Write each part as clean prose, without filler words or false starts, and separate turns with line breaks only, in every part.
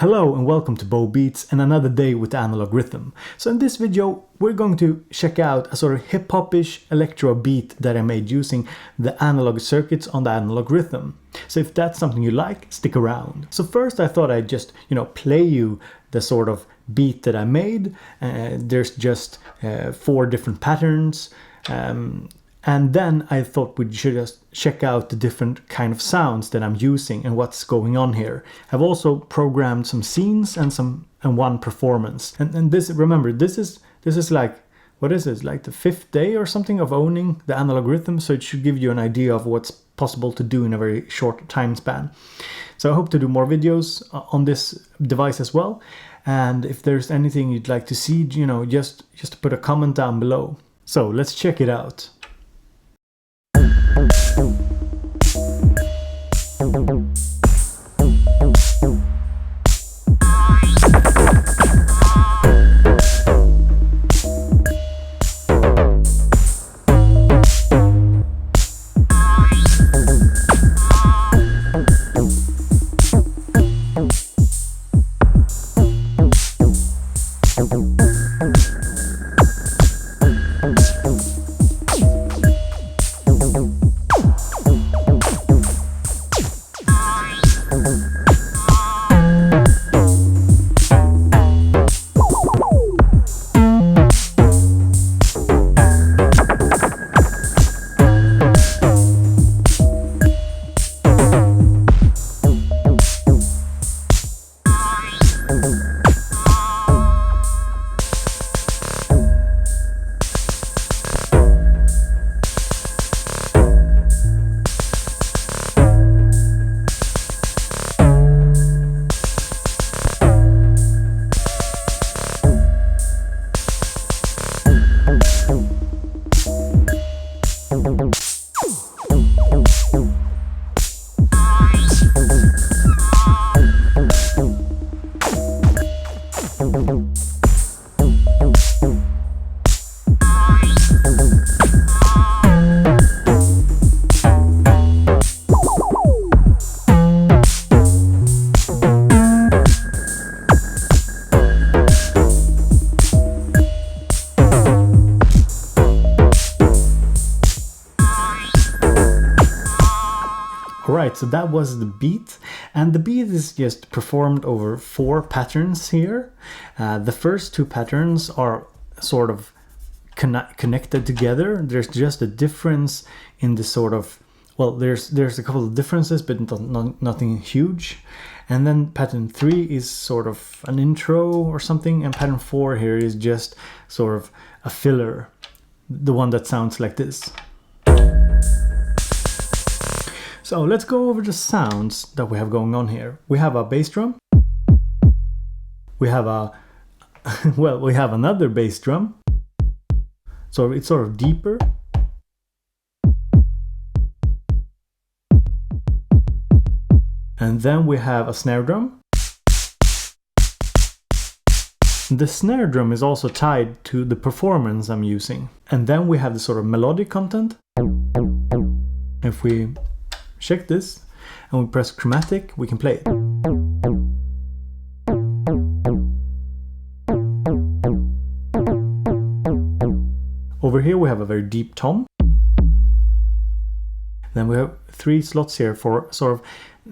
Hello and welcome to Bow Beats and another day with analog rhythm. So in this video we're going to check out a sort of hip-hop-ish electro beat that I made using the analog circuits on the analog rhythm. So if that's something you like, stick around. So first I thought I'd just, play you the sort of beat that I made. There's just 4 different patterns. And then I thought we should just check out the different kind of sounds that I'm using and what's going on here. I've also programmed some scenes and one performance. And this, remember, this is like, what is this, like the 5th day or something of owning the analog rhythm, so it should give you an idea of what's possible to do in a very short time span. So I hope to do more videos on this device as well. And if there's anything you'd like to see, just put a comment down below. So let's check it out. Alright, so that was the beat, and the beat is just performed over 4 patterns here. The first 2 patterns are sort of connected together. There's just a difference in the sort of, well, there's a couple of differences, but nothing huge. And then pattern 3 is sort of an intro or something, and pattern 4 here is just sort of a filler, the one that sounds like this. So let's go over the sounds that we have going on here. We have a bass drum. We have we have another bass drum. So it's sort of deeper. And then we have a snare drum. The snare drum is also tied to the performance I'm using. And then we have the sort of melodic content. If we check this and we press chromatic, we can play it. Over here we have a very deep tom. Then we have 3 slots here for sort of,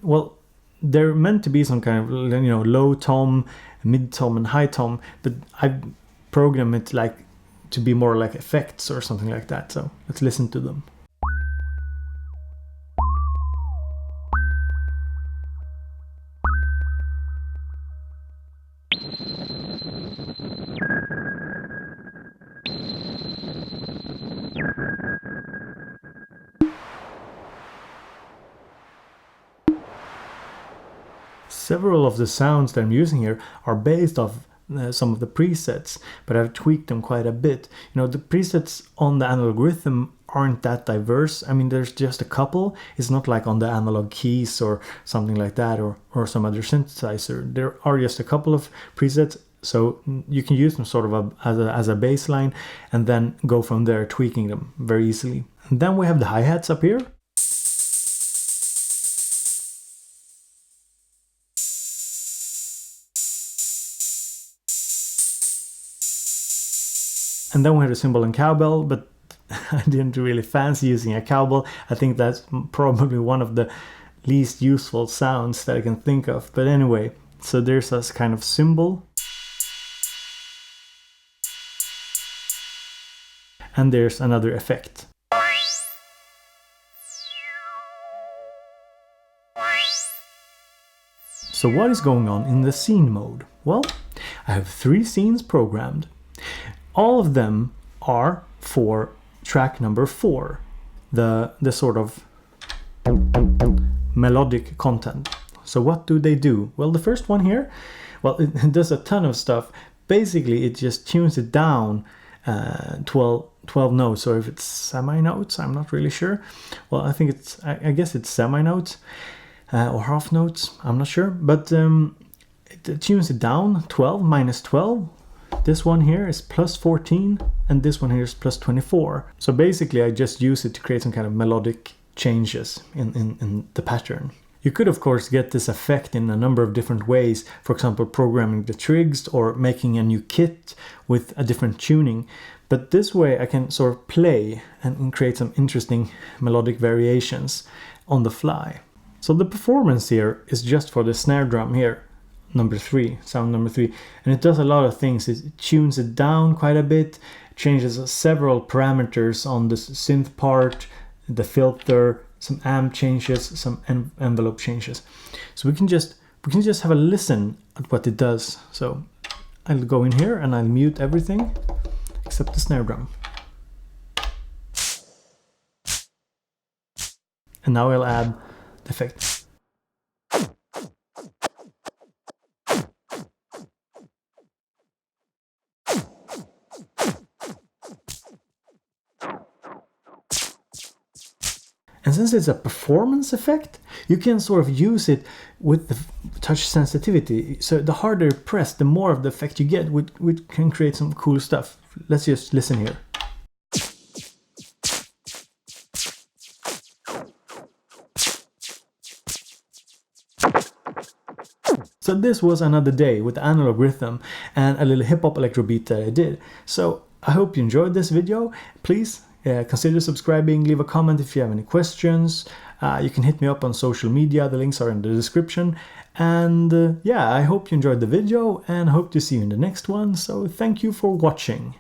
well, they're meant to be some kind of, low tom, mid tom and high tom, but I've programmed it like to be more like effects or something like that. So let's listen to them. Several of the sounds that I'm using here are based off some of the presets, but I've tweaked them quite a bit. The presets on the analog rhythm aren't that diverse. I mean, there's just a couple. It's not like on the analog keys or something like that, or some other synthesizer. There are just a couple of presets, so you can use them sort of as a baseline and then go from there, tweaking them very easily. And then we have the hi-hats up here. And then we had a cymbal and cowbell, but I didn't really fancy using a cowbell. I think that's probably one of the least useful sounds that I can think of. But anyway, so there's this kind of cymbal. And there's another effect. So what is going on in the scene mode? Well, I have 3 scenes programmed. All of them are for track number 4, the sort of melodic content. So what do they do? Well, the first one here, well, it does a ton of stuff. Basically, it just tunes it down 12 notes, or if it's semi-notes, I'm not really sure. Well, I think I guess it's semi-notes or half notes, I'm not sure. But it tunes it down 12 minus 12. This one here is plus 14, and this one here is plus 24. So basically, I just use it to create some kind of melodic changes in the pattern. You could, of course, get this effect in a number of different ways. For example, programming the trigs or making a new kit with a different tuning. But this way I can sort of play and create some interesting melodic variations on the fly. So the performance here is just for the snare drum here, number 3, sound number 3. And it does a lot of things. It tunes it down quite a bit, changes several parameters on the synth part, the filter, some amp changes, some envelope changes. So we can just have a listen at what it does. So I'll go in here and I'll mute everything except the snare drum. And now I'll add the effect. And since it's a performance effect, you can sort of use it with the touch sensitivity. So the harder you press, the more of the effect you get, which can create some cool stuff. Let's just listen here. So this was another day with Analog Rytm and a little hip-hop electro beat that I did. So I hope you enjoyed this video. Please consider subscribing, leave a comment if you have any questions. You can hit me up on social media, the links are in the description. And yeah, I hope you enjoyed the video and hope to see you in the next one. So thank you for watching.